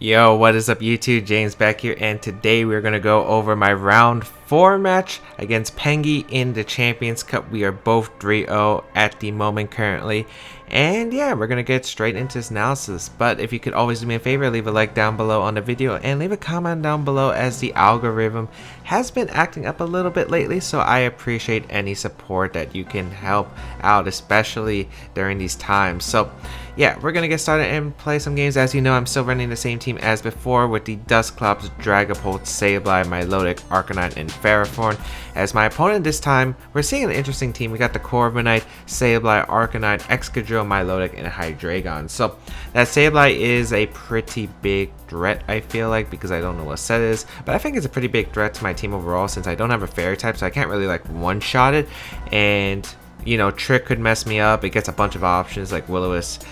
Yo, what is up YouTube? James Baek here, and today we're going to go over my round 4 match against Peng in the Champions Cup. We are both 3-0 at the moment currently, and yeah, we're going to get straight into this analysis. But if you could always do me a favor, leave a like down below on the video and leave a comment down below, as the algorithm has been acting up a little bit lately, so I appreciate any support that you can help out, especially during these times. So yeah, we're going to get started and play some games. As you know, I'm still running the same team as before with the Dusclops, Dragapult, SABLEYE, Milotic, Arcanine, and Ferrothorn. As my opponent this time, we're seeing an interesting team. We got the Corviknight, SABLEYE, Arcanine, Excadrill, Milotic, and Hydreigon. So that SABLEYE is a pretty big threat, I feel like, because I don't know what set it is, but I think it's a pretty big threat to my team overall since I don't have a fairy type, so I can't really like one-shot it. And you know, Trick could mess me up. It gets a bunch of options like Will-O-Wisp,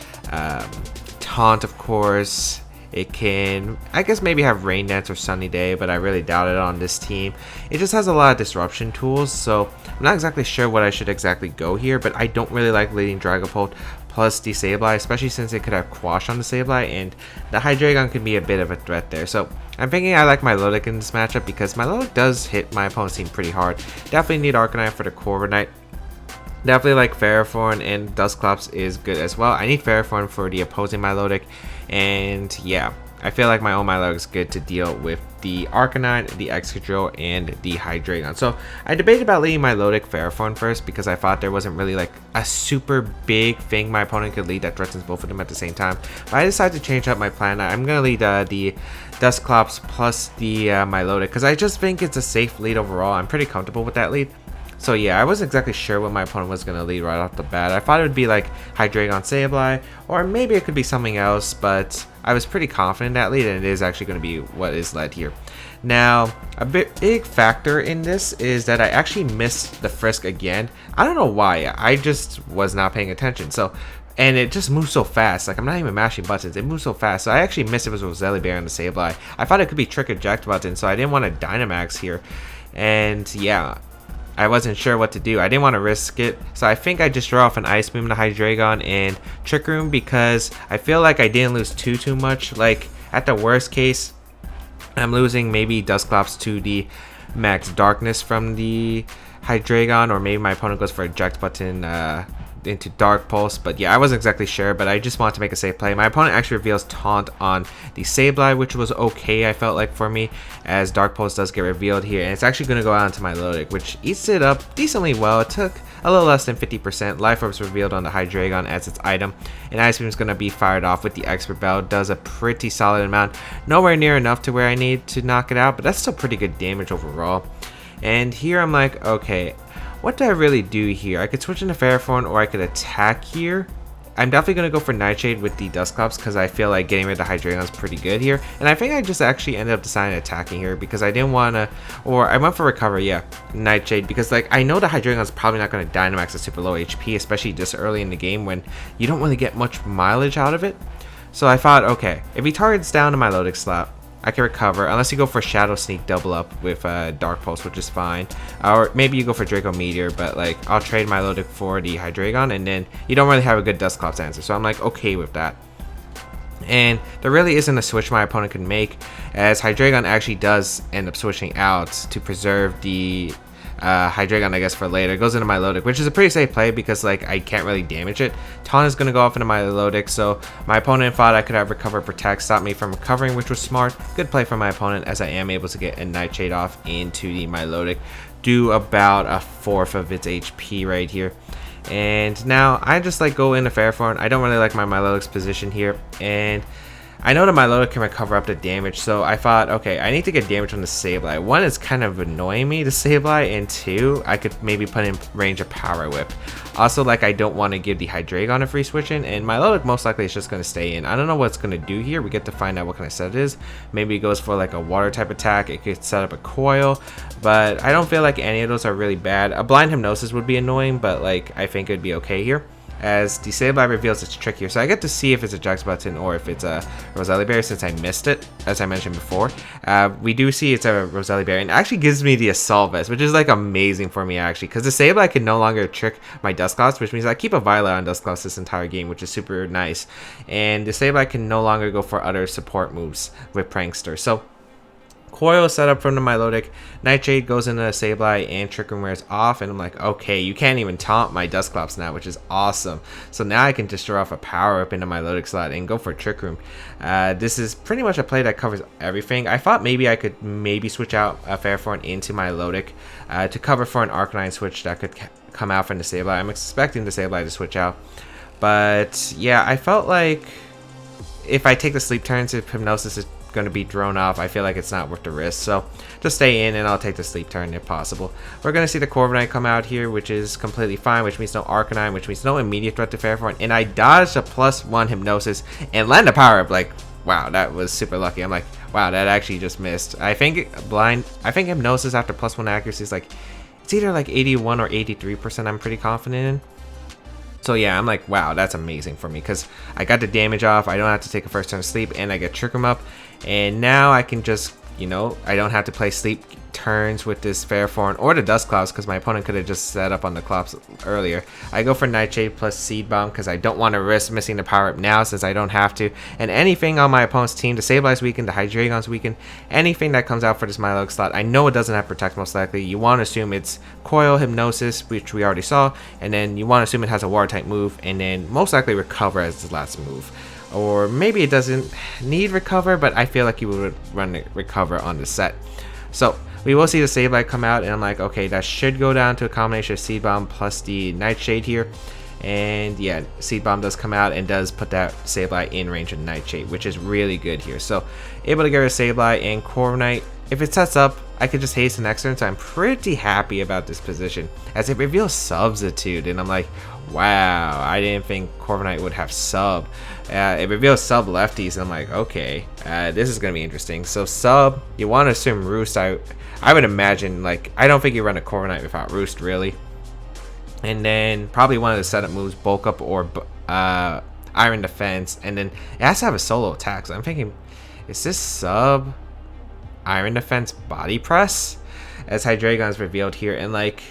Taunt, of course. It can, I guess, maybe have Rain Dance or Sunny Day, but I really doubt it on this team. It just has a lot of disruption tools, so I'm not exactly sure what I should exactly go here, but I don't really like leading Dragapult plus the SABLEYE, especially since it could have Quash on the SABLEYE, and the Hydreigon could be a bit of a threat there. So I'm thinking I like Milotic in this matchup because Milotic does hit my opponent's team pretty hard. Definitely need Arcanine for the Corviknight. Definitely like Ferrothorn, and Dusclops is good as well. I need Ferrothorn for the opposing Milotic, and yeah, I feel like my own Milotic is good to deal with the Arcanine, the Excadrill, and the Hydreigon. So I debated about leading Milotic Ferrothorn first because I thought there wasn't really like a super big thing my opponent could lead that threatens both of them at the same time. But I decided to change up my plan. I'm going to lead the Dusclops plus the Milotic because I just think it's a safe lead overall. I'm pretty comfortable with that lead. So yeah, I wasn't exactly sure what my opponent was going to lead right off the bat. I thought it would be like Hydreigon, SABLEYE, or maybe it could be something else, but I was pretty confident in that lead, and it is actually going to be what is led here. Now, a big factor in this is that I actually missed the Frisk again. I don't know why, I just was not paying attention. And it just moves so fast, like I'm not even mashing buttons, it moves so fast. So I actually missed if it was Roselia on the SABLEYE. I thought it could be Trick Eject button, so I didn't want to Dynamax here. And yeah, I wasn't sure what to do. I didn't want to risk it, so I think I just draw off an Ice Beam to Hydreigon and Trick Room because I feel like I didn't lose too much. Like at the worst case, I'm losing maybe Dusclops to the Max Darkness from the Hydreigon, or maybe my opponent goes for Eject button into Dark Pulse. But yeah, I wasn't exactly sure, but I just wanted to make a safe play. My opponent actually reveals Taunt on the SABLEYE, which was okay, I felt like, for me, as Dark Pulse does get revealed here, and it's actually going to go out into Milotic, which eats it up decently well. It took a little less than 50%. Life Orb's revealed on the Hydreigon as its item, and Ice Beam is going to be fired off with the Expert Bell. Does a pretty solid amount, nowhere near enough to where I need to knock it out, but that's still pretty good damage overall. And here I'm like, okay, what do I really do here? I could switch into Ferrothorn, or I could attack here. I'm definitely going to go for Nightshade with the Dusclops because I feel like getting rid of the Hydreigon is pretty good here. And I think I just actually ended up deciding attacking here because I didn't want to, or I went for Recover, yeah, Nightshade, because like I know the Hydreigon is probably not going to Dynamax at super low HP, especially this early in the game when you don't really get much mileage out of it. So I thought, okay, if he targets down to Milotic slot, I can recover, unless you go for Shadow Sneak double up with Dark Pulse, which is fine. Or maybe you go for Draco Meteor, but like I'll trade Milotic for the Hydreigon, and then you don't really have a good Dusclops answer. So I'm like okay with that. And there really isn't a switch my opponent can make, as Hydreigon actually does end up switching out to preserve the Hydreigon, I guess, for later. It goes into Milotic, which is a pretty safe play because like I can't really damage it. Taunt is going to go off into Milotic, so my opponent thought I could have Recover, Protect, stop me from recovering, which was smart. Good play from my opponent, as I am able to get a Nightshade off into the Milotic, do about a fourth of its HP right here. And now I just like go into Ferrothorn. I don't really like my Milotic's position here, and I know the Milotic can recover up the damage, so I thought, okay, I need to get damage from the SABLEYE. One, is kind of annoying me, the SABLEYE, and two, I could maybe put in range of Power Whip. Also, like, I don't want to give the Hydreigon a free switch in, and Milotic most likely is just going to stay in. I don't know what it's going to do here. We get to find out what kind of set it is. Maybe it goes for like a water type attack. It could set up a coil, but I don't feel like any of those are really bad. A Blind Hypnosis would be annoying, but like I think it would be okay here. as the SABLEYE reveals its trick here. So I get to see if it's a Jux button or if it's a Roselli Berry, since I missed it, as I mentioned before. We do see it's a Roselli Berry, and it actually gives me the Assault Vest, which is like amazing for me actually, because the SABLEYE can no longer trick my Dusclops, which means I keep a Violet on Dusclops this entire game, which is super nice. And the SABLEYE can no longer go for other support moves with Prankster. So Coil set up from the Milotic, Nightshade goes into the SABLEYE, and Trick Room wears off, and I'm like, okay, you can't even taunt my Dusclops now, which is awesome. So now I can just throw off a power up into my Milotic slot and go for Trick Room. This is pretty much a play that covers everything. I thought maybe I could switch out a Fairforn into my Milotic to cover for an Arcanine switch that could come out from the SABLEYE. I'm expecting the SABLEYE to switch out, but yeah, I felt like if I take the sleep turns, if Hypnosis is going to be thrown off, I feel like it's not worth the risk. So just stay in, and I'll take the sleep turn if possible. We're going to see the Corviknight come out here, which is completely fine, which means no Arcanine, which means no immediate threat to Fairforn. And I dodged a +1 Hypnosis and land a power up. Like, wow, that was super lucky. I'm like, wow, that actually just missed. I think Hypnosis after +1 accuracy is like, it's either like 81 or 83%. I'm pretty confident in. So yeah, I'm like, wow, that's amazing for me, because I got the damage off, I don't have to take a first turn of sleep, and I get Trick Room up, and now I can just, you know, I don't have to play sleep turns with this Fairforn or the Dusclops, because my opponent could have just set up on the Clops earlier. I go for Nightshade plus Seed Bomb because I don't want to risk missing the power up now, since I don't have to. And anything on my opponent's team, the SABLEYE's weakened, the Hydreigon's weakened, anything that comes out for this Milotic slot, I know it doesn't have Protect most likely. You want to assume it's Coil, Hypnosis, which we already saw, and then you want to assume it has a Water type move, and then most likely Recover as the last move. Or maybe it doesn't need Recover, but I feel like you would run Recover on the set. So we will see the SABLEYE come out, and I'm like, okay, that should go down to a combination of Seed Bomb plus the Nightshade here. And yeah, Seed Bomb does come out and does put that SABLEYE in range of Nightshade, which is really good here. So able to get rid of SABLEYE and Corviknight. If it sets up, I could just haste the next turn, so I'm pretty happy about this position, as it reveals Substitute, and I'm like, wow, I didn't think Corviknight would have Sub. It reveals Sub Lefties, and I'm like, okay, this is going to be interesting. So Sub, you want to assume Roost. I would imagine, like, I don't think you run a Corviknight without Roost, really. And then probably one of the setup moves, Bulk Up or Iron Defense, and then it has to have a solo attack, so I'm thinking, is this Sub Iron Defense Body Press? As Hydreigon is revealed here, and like,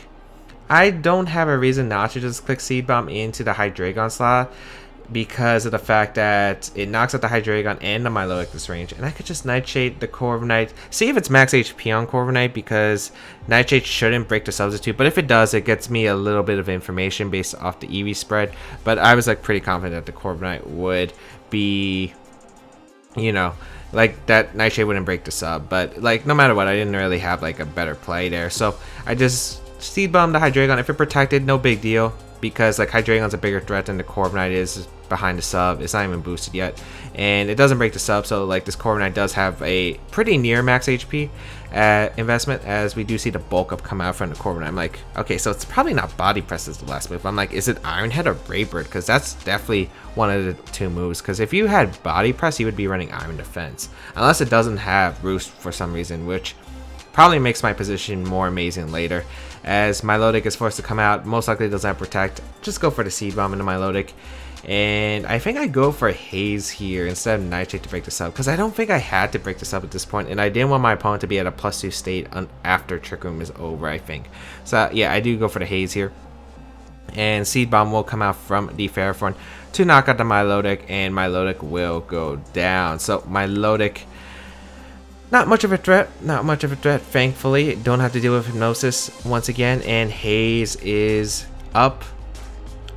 I don't have a reason not to just click Seed Bomb into the Hydreigon slot, because of the fact that it knocks out the Hydreigon and the Milotic this range, and I could just Nightshade the Corviknight, see if it's max HP on Corviknight, because Nightshade shouldn't break the Substitute, but if it does, it gets me a little bit of information based off the EV spread. But I was like pretty confident that the Corviknight would be, you know, like that Nightshade wouldn't break the sub. But like, no matter what, I didn't really have like a better play there, so I just Seed Bomb the Hydreigon. If it protected, no big deal, because like Hydreigon's a bigger threat than the Corviknight is behind the sub. It's not even boosted yet, and it doesn't break the sub, so like this Corviknight does have a pretty near max HP investment, as we do see the Bulk Up come out from the Corviknight. I'm like, okay, so it's probably not Body Press as the last move. I'm like, is it Iron Head or Brave Bird? Because that's definitely one of the two moves, because if you had Body Press, you would be running Iron Defense, unless it doesn't have Roost for some reason, which probably makes my position more amazing later. As Milotic is forced to come out, most likely doesn't have Protect, just go for the Seed Bomb into Milotic. And I think I go for Haze here instead of Nightshade to break the sub, because I don't think I had to break the sub at this point, and I didn't want my opponent to be at a +2 state after Trick Room is over, I think. So yeah, I do go for the Haze here. And Seed Bomb will come out from the Fairforn to knock out the Milotic, and Milotic will go down. So Milotic, not much of a threat, thankfully. Don't have to deal with Hypnosis once again, and Haze is up,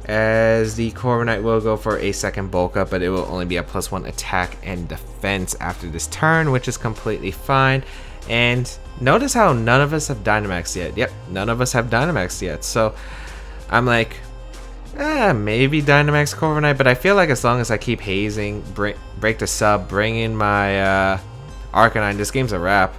as the Corviknight will go for a second Bulk Up, but it will only be a +1 attack and defense after this turn, which is completely fine. And notice how none of us have Dynamax yet. Yep, none of us have Dynamax yet. So I'm like, maybe Dynamax Corviknight, but I feel like as long as I keep hazing, break the sub, bring in my Arcanine, this game's a wrap.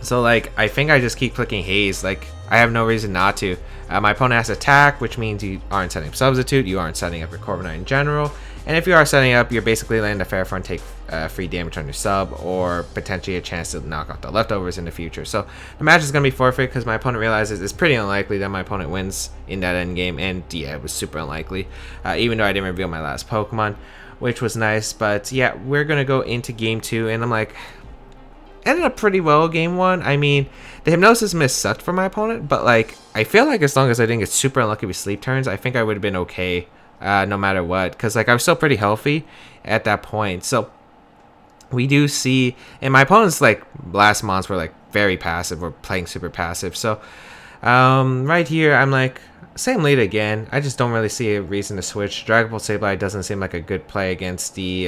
So like, I think I just keep clicking Haze. Like, I have no reason not to. My opponent has Attack, which means you aren't setting up Substitute, you aren't setting up your Corviknight in general, And if you are setting up, you're basically letting the Fair Form take free damage on your sub, or potentially a chance to knock off the leftovers in the future. So the match is going to be forfeit because my opponent realizes it's pretty unlikely that my opponent wins in that end game. And yeah, it was super unlikely, even though I didn't reveal my last Pokemon, which was nice. But yeah, we're going to go into game 2, and I'm like, ended up pretty well game 1. I mean, the Hypnosis miss sucked for my opponent, but like, I feel like as long as I didn't get super unlucky with sleep turns, I think I would have been okay no matter what, because like I was still pretty healthy at that point. So we do see, and my opponent's like last months were like very passive, we're playing super passive. So right here I'm like, same lead again. I just don't really see a reason to switch. Dragon Ball Sableye doesn't seem like a good play against the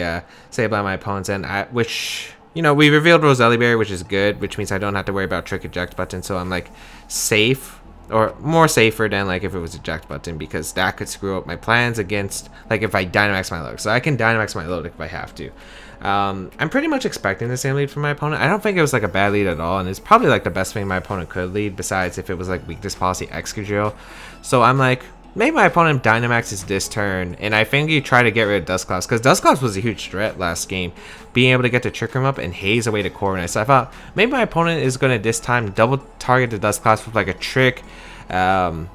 Sableye on my opponent's end, which, you know, we revealed Roselli Berry, which is good, which means I don't have to worry about Trick Eject Button. So I'm like safe, or more safer than like if it was Eject Button, because that could screw up my plans against like if I Dynamax my Lodic. So I can Dynamax my Lodic if I have to. I'm pretty much expecting the same lead from my opponent. I don't think it was like a bad lead at all, and it's probably like the best thing my opponent could lead, besides if it was like Weakness Policy Excadrill. So I'm like, maybe my opponent Dynamaxes this turn, and I think you try to get rid of Dusclops, because Dusclops was a huge threat last game, being able to get the Trick Room up and haze away to Corviknight. So I thought maybe my opponent is going to this time double target the Dusclops with like a Trick, Dynamax,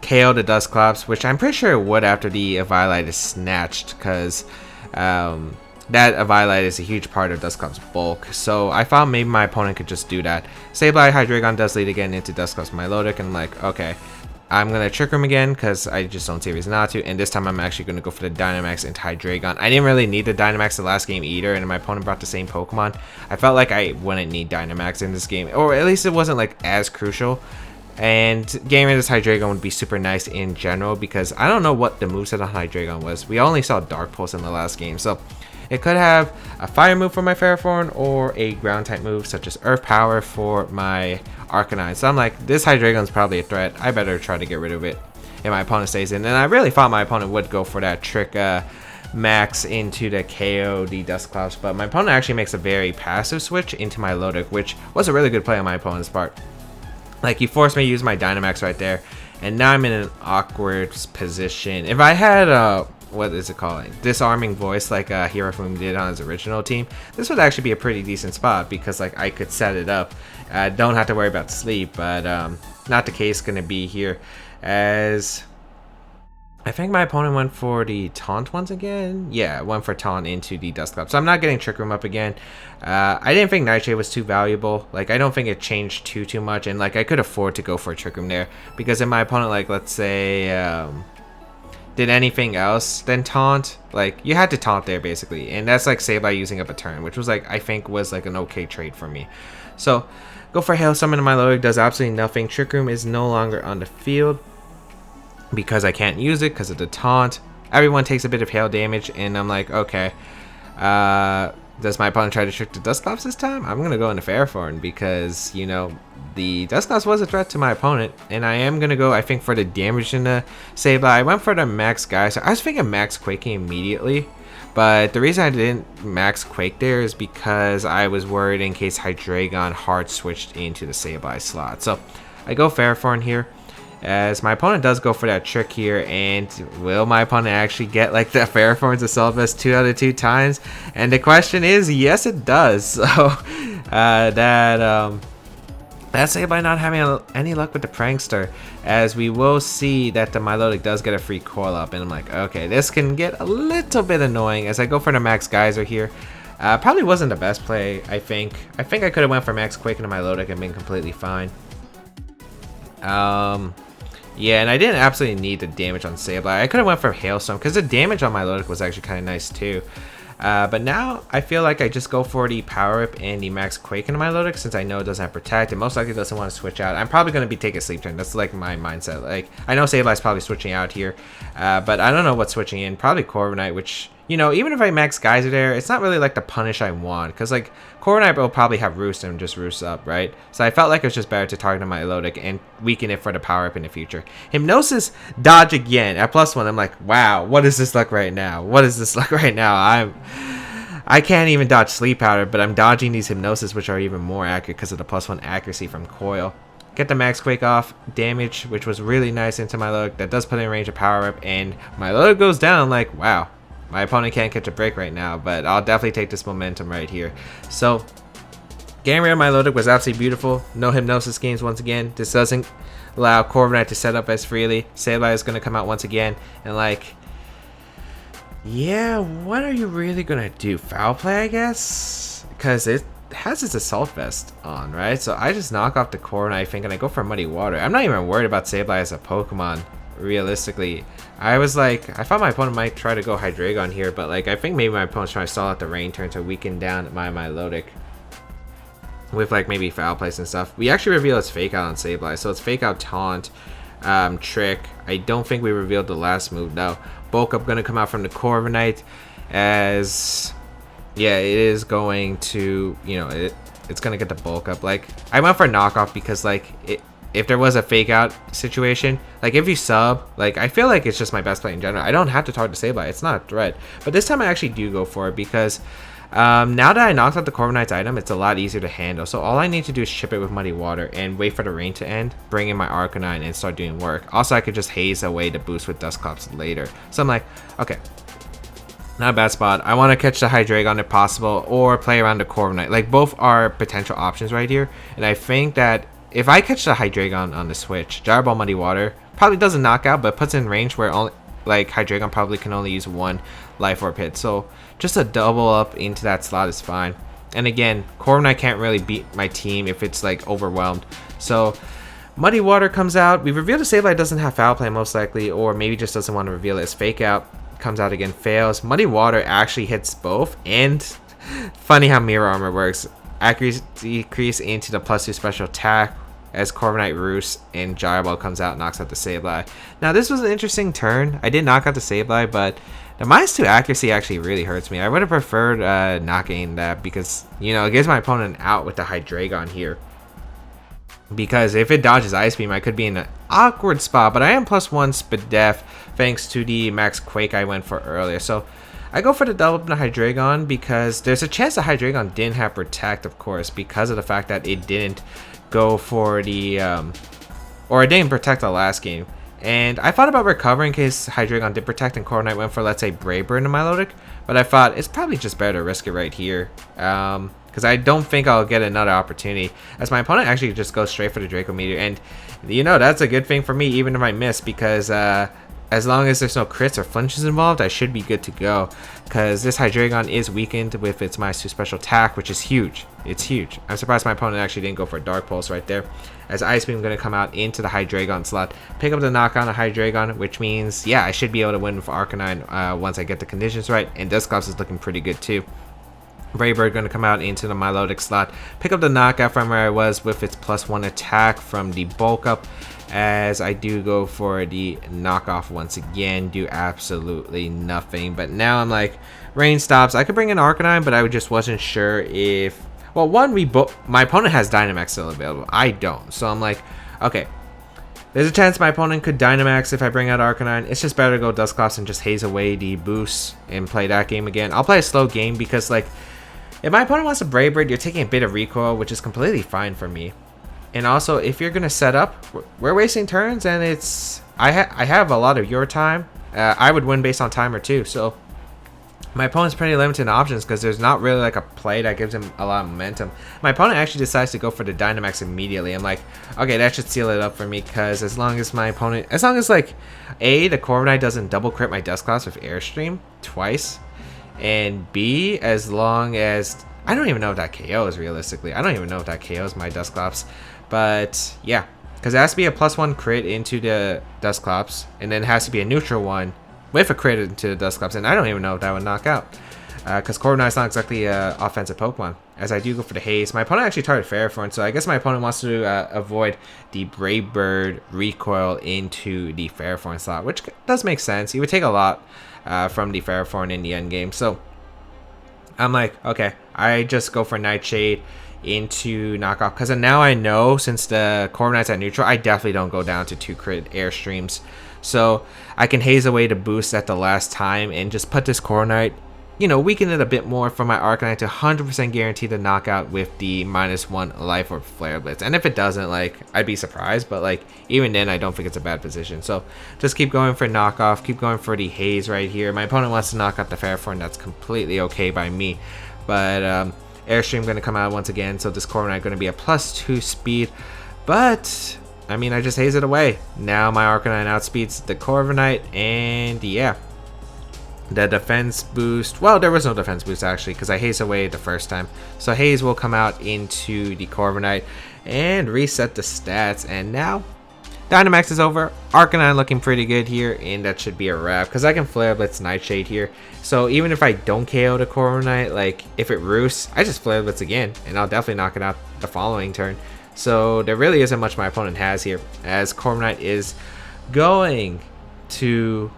KO the Dusclops, which I'm pretty sure it would after the Eviolite is snatched, because that Eviolite is a huge part of Dusclops' bulk. So I thought maybe my opponent could just do that. Sableye Hydreigon does lead again into Dusclops Milotic, and I'm like, okay, I'm going to Trick Room again because I just don't see a reason not to. And this time I'm actually going to go for the Dynamax into Hydreigon. I didn't really need the Dynamax the last game either, and my opponent brought the same Pokemon. I felt like I wouldn't need Dynamax in this game, or at least it wasn't like as crucial. And getting rid of this Hydreigon would be super nice in general, because I don't know what the moveset on Hydreigon was. We only saw Dark Pulse in the last game, so it could have a fire move for my Ferrothorn or a ground type move such as Earth Power for my Arcanine. So I'm like, this Hydreigon's probably a threat. I better try to get rid of it if my opponent stays in. And I really thought my opponent would go for that Trick Max into the KO the Dusclops, but my opponent actually makes a very passive switch into my Lodic, which was a really good play on my opponent's part. Like, he forced me to use my Dynamax right there, and now I'm in an awkward position. If I had what is it called, Disarming Voice like Hirofumi did on his original team, this would actually be a pretty decent spot, because like I could set it up. Don't have to worry about sleep, but not the case gonna be here, as I think my opponent went for the Taunt once again. Yeah, went for Taunt into the Dusclops. So I'm not getting Trick Room up again. I didn't think Nightshade was too valuable. Like, I don't think it changed too much, and like I could afford to go for a Trick Room there, because if my opponent, like, let's say did anything else than Taunt, like, you had to Taunt there basically, and that's like Sableye using up a turn, which was like, I think was like an okay trade for me. So go for Hail Summon, and my Lodic does absolutely nothing. Trick Room is no longer on the field because I can't use it because of the Taunt. Everyone takes a bit of hail damage, and I'm like, okay, does my opponent try to trick the Dusclops this time? I'm gonna go into Ferrothorn, because, you know, the Dusclops was a threat to my opponent, and I am gonna go, I think, for the damage in the Sableye. I went for the Max Guy, so I was thinking Max Quaking immediately, but the reason I didn't Max Quake there is because I was worried in case Hydreigon hard switched into the Sableye slot. So I go Ferrothorn here, as my opponent does go for that trick here, and will my opponent actually get like the Ferrothorns to Assault 2 out of 2 times? And the question is, yes it does. So that's it by not having any luck with the Prankster, as we will see that the Milotic does get a free coil up, and I'm like, okay, this can get a little bit annoying, as I go for the Max Geyser here. Probably wasn't the best play, I think. I could have went for Max Quake into Milotic and been completely fine. Yeah, and I didn't absolutely need the damage on Sableye. I could have went for Hailstorm, because the damage on my Milotic was actually kind of nice too. But now I feel like I just go for the Power Whip and the Max Quake into my Milotic, since I know it doesn't have Protect. It most likely doesn't want to switch out. I'm probably going to be taking a Sleep Turn. That's like my mindset. Like, I know Sableye's probably switching out here, but I don't know what's switching in. Probably Corviknight, which, you know, even if I Max Geyser there, it's not really like the punish I want, because like Corviknight will probably have Roost and just Roost up, right? So I felt like it was just better to target my Milotic and weaken it for the Power Up in the future. Hypnosis dodge again at +1. I'm like, wow, what is this luck right now? What is this luck right now? I can't even dodge Sleep Powder, but I'm dodging these Hypnosis, which are even more accurate because of the +1 accuracy from Coil. get the Max Quake off damage, which was really nice into my Milotic. That does put in range of power up, and my Milotic goes down. I'm like, wow, my opponent can't catch a break right now, but I'll definitely take this momentum right here. So getting rid of my Milotic was absolutely beautiful. No Hypnosis games once again. This doesn't allow Corviknight to set up as freely. SABLEYE is going to come out once again, and like, yeah, what are you really going to do? Foul play, I guess? Because it has its Assault Vest on, right? So I just knock off the Corviknight thinking I go for Muddy Water. I'm not even worried about SABLEYE as a Pokemon, realistically. I was like, I thought my opponent might try to go Hydreigon here, but like, I think maybe my opponent's trying to stall out the rain turn to weaken down my Milotic with like maybe Foul Place and stuff. We actually reveal its Fake Out on SABLEYE, so it's Fake Out, Taunt, Trick. I don't think we revealed the last move though. Bulk Up gonna come out from the Corviknight, as yeah, it is going to, you know, it's gonna get the Bulk Up. Like, I went for a knockoff because like if there was a Fake Out situation, like if you sub, like I feel like it's just my best play in general. I don't have to target SABLEYE, it's not a threat. But this time I actually do go for it because now that I knocked out the Corviknight's item, it's a lot easier to handle. So all I need to do is chip it with Muddy Water and wait for the rain to end, bring in my Arcanine, and start doing work. Also, I could just haze away the boost with Dusclops later. So I'm like, okay, not a bad spot. I want to catch the Hydreigon if possible, or play around the Corviknight. Like, both are potential options right here. And I think that if I catch the Hydreigon on the switch, Gyro Ball, Muddy Water probably doesn't knock out, but puts in range where only, like, Hydreigon probably can only use one Life Orb hit. So just a double up into that slot is fine. And again, Corviknight can't really beat my team if it's like overwhelmed. So Muddy Water comes out. We reveal the SABLEYE doesn't have Foul Play most likely, or maybe just doesn't want to reveal it. As Fake Out comes out again, fails. Muddy Water actually hits both, and funny how Mirror Armor works. Accuracy decrease into the +2 special attack as Corviknight Roost, and Gyro Ball comes out and knocks out the SABLEYE. Now this was an interesting turn. I did knock out the SABLEYE, but the -2 accuracy actually really hurts me. I would have preferred not getting that because, you know, it gives my opponent out with the Hydreigon here. Because if it dodges Ice Beam, I could be in an awkward spot, but I am +1 Spadef thanks to the Max Quake I went for earlier. So I go for the double up the Hydreigon because there's a chance the Hydreigon didn't have Protect, of course, because of the fact that it didn't go for the, or it didn't Protect the last game. And I thought about recovering in case Hydreigon did Protect and Corviknight went for, let's say, Brave Bird in Milotic, but I thought it's probably just better to risk it right here. Because I don't think I'll get another opportunity, as my opponent actually just goes straight for the Draco Meteor. And, you know, that's a good thing for me, even if I miss, because as long as there's no crits or flinches involved, I should be good to go. Because this Hydreigon is weakened with its -2 special attack, which is huge. It's huge. I'm surprised my opponent actually didn't go for a Dark Pulse right there. As Ice Beam going to come out into the Hydreigon slot. Pick up the knockout on Hydreigon, which means, yeah, I should be able to win with Arcanine once I get the conditions right. And Dusclops is looking pretty good too. Brave Bird going to come out into the Milotic slot. Pick up the knockout from where I was with its +1 attack from the Bulk Up. As I do go for the knockoff once again, do absolutely nothing. But now I'm like, rain stops. I could bring in Arcanine, but I just wasn't sure if, well, one, my opponent has Dynamax still available. I don't. So I'm like, okay, there's a chance my opponent could Dynamax if I bring out Arcanine. It's just better to go Dusclops and just haze away the boost and play that game again. I'll play a slow game because, like, if my opponent wants a Brave Bird, you're taking a bit of recoil, which is completely fine for me. And also, if you're going to set up, we're wasting turns, and it's, I have a lot of your time. I would win based on timer too, so my opponent's pretty limited in options because there's not really like a play that gives him a lot of momentum. My opponent actually decides to go for the Dynamax immediately. I'm like, okay, that should seal it up for me, because as long as my opponent, as long as like, A, the Corviknight doesn't double crit my Dusclops with Airstream twice, and B, as long as, I don't even know if that KOs realistically. I don't even know if that KOs my Dusclops. But yeah, because it has to be a +1 crit into the Dusclops, and then it has to be a neutral one with a crit into the Dusclops, and I don't even know if that would knock out. Because Corviknight's not exactly an offensive Pokemon. As I do go for the haze, my opponent actually targeted Ferrothorn, so I guess my opponent wants to avoid the Brave Bird recoil into the Ferrothorn slot, which does make sense. He would take a lot from the Ferrothorn in the end game. So I'm like, okay, I just go for Nightshade into knockoff, because now I know, since the Corviknight's at neutral, I definitely don't go down to 2 crit Airstreams, so I can haze away the boost at the last time and just put this Corviknight you know, weaken it a bit more for my Arcanine to 100% guarantee the knockout with the -1 Life Orb Flare Blitz. And if it doesn't, like, I'd be surprised, but like even then I don't think it's a bad position. So just keep going for knockoff, keep going for the Haze right here. My opponent wants to knock out the Ferrothorn, that's completely okay by me. But Airstream going to come out once again, so this Corviknight going to be a +2 speed. But I mean, I just haze it away. Now my Arcanine outspeeds the Corviknight, and yeah. The defense boost, well, there was no defense boost actually because I hazed away the first time. So Haze will come out into the Corviknight and reset the stats. And now Dynamax is over. Arcanine looking pretty good here, and that should be a wrap because I can Flare Blitz Nightshade here. So even if I don't KO the Corviknight, like if it roosts, I just Flare Blitz again and I'll definitely knock it out the following turn. So there really isn't much my opponent has here, as Corviknight is going to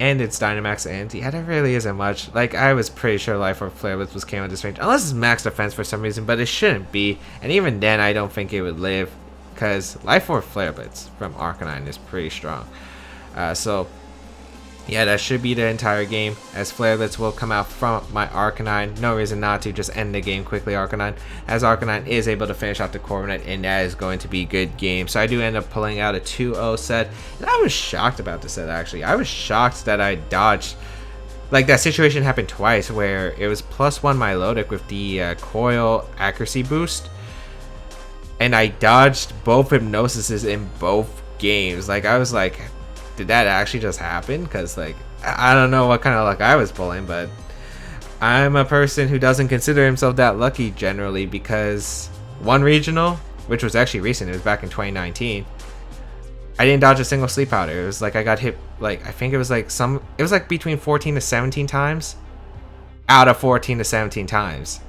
end its Dynamax, and yeah, there really isn't much. Like, I was pretty sure Life Orb Flare Blitz was KO at this range, unless it's max defense for some reason, but it shouldn't be. And even then, I don't think it would live, because Life Orb Flare Blitz from Arcanine is pretty strong. So yeah, that should be the entire game, as Flare Blitz will come out from my Arcanine. No reason not to, just end the game quickly, Arcanine, as Arcanine is able to finish out the Corviknight, and that is going to be a good game. So I do end up pulling out a 2-0 set, and I was shocked about the set actually. I was shocked that I dodged. Like, that situation happened twice where it was +1 Milotic with the coil accuracy boost, and I dodged both Hypnosises in both games. Like, I was like, did that actually just happen? Because like, I don't know what kind of luck I was pulling, but I'm a person who doesn't consider himself that lucky generally, because one regional, which was actually recent, it was back in 2019, I didn't dodge a single Sleep Powder. It was like I got hit, like, I think it was like between 14 to 17 times out of 14 to 17 times.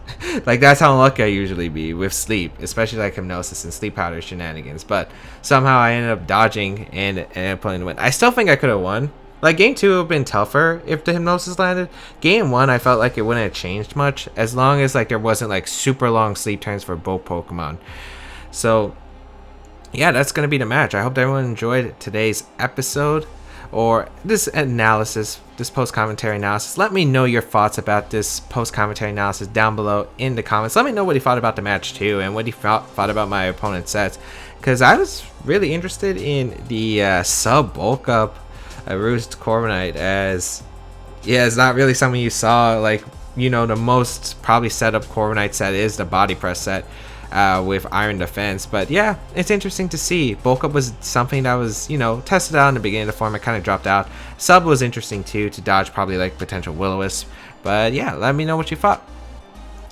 Like, that's how lucky I usually be with sleep, especially like Hypnosis and Sleep Powder shenanigans. But somehow I ended up dodging and ended up pulling the win. I still think I could have won. Like, game 2 would have been tougher if the Hypnosis landed. Game 1, I felt like it wouldn't have changed much, as long as like there wasn't like super long sleep turns for both Pokemon. So yeah, that's gonna be the match. I hope everyone enjoyed today's episode, or this analysis, this post-commentary analysis. Let me know your thoughts about this post-commentary analysis down below in the comments. Let me know what you thought about the match too, and what you thought about my opponent's sets, because I was really interested in the sub bulk up Roost Corviknight, as yeah, it's not really something you saw. Like, you know, the most probably set up Corviknight set is the body press set with Iron Defense. But yeah, it's interesting to see. Bulk up was something that was, you know, tested out in the beginning of the form. It kind of dropped out. Sub was interesting too, to dodge probably like potential Will-O-Wisp. But yeah, let me know what you thought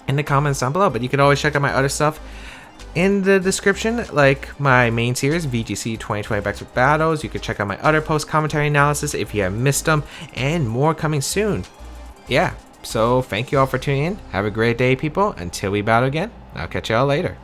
in the comments down below. But you could always check out my other stuff in the description, like my main series, VGC 2020 Back Battles. You could check out my other post commentary analysis if you have missed them, and more coming soon. Yeah, so thank you all for tuning in. Have a great day, people. Until we battle again, I'll catch y'all later.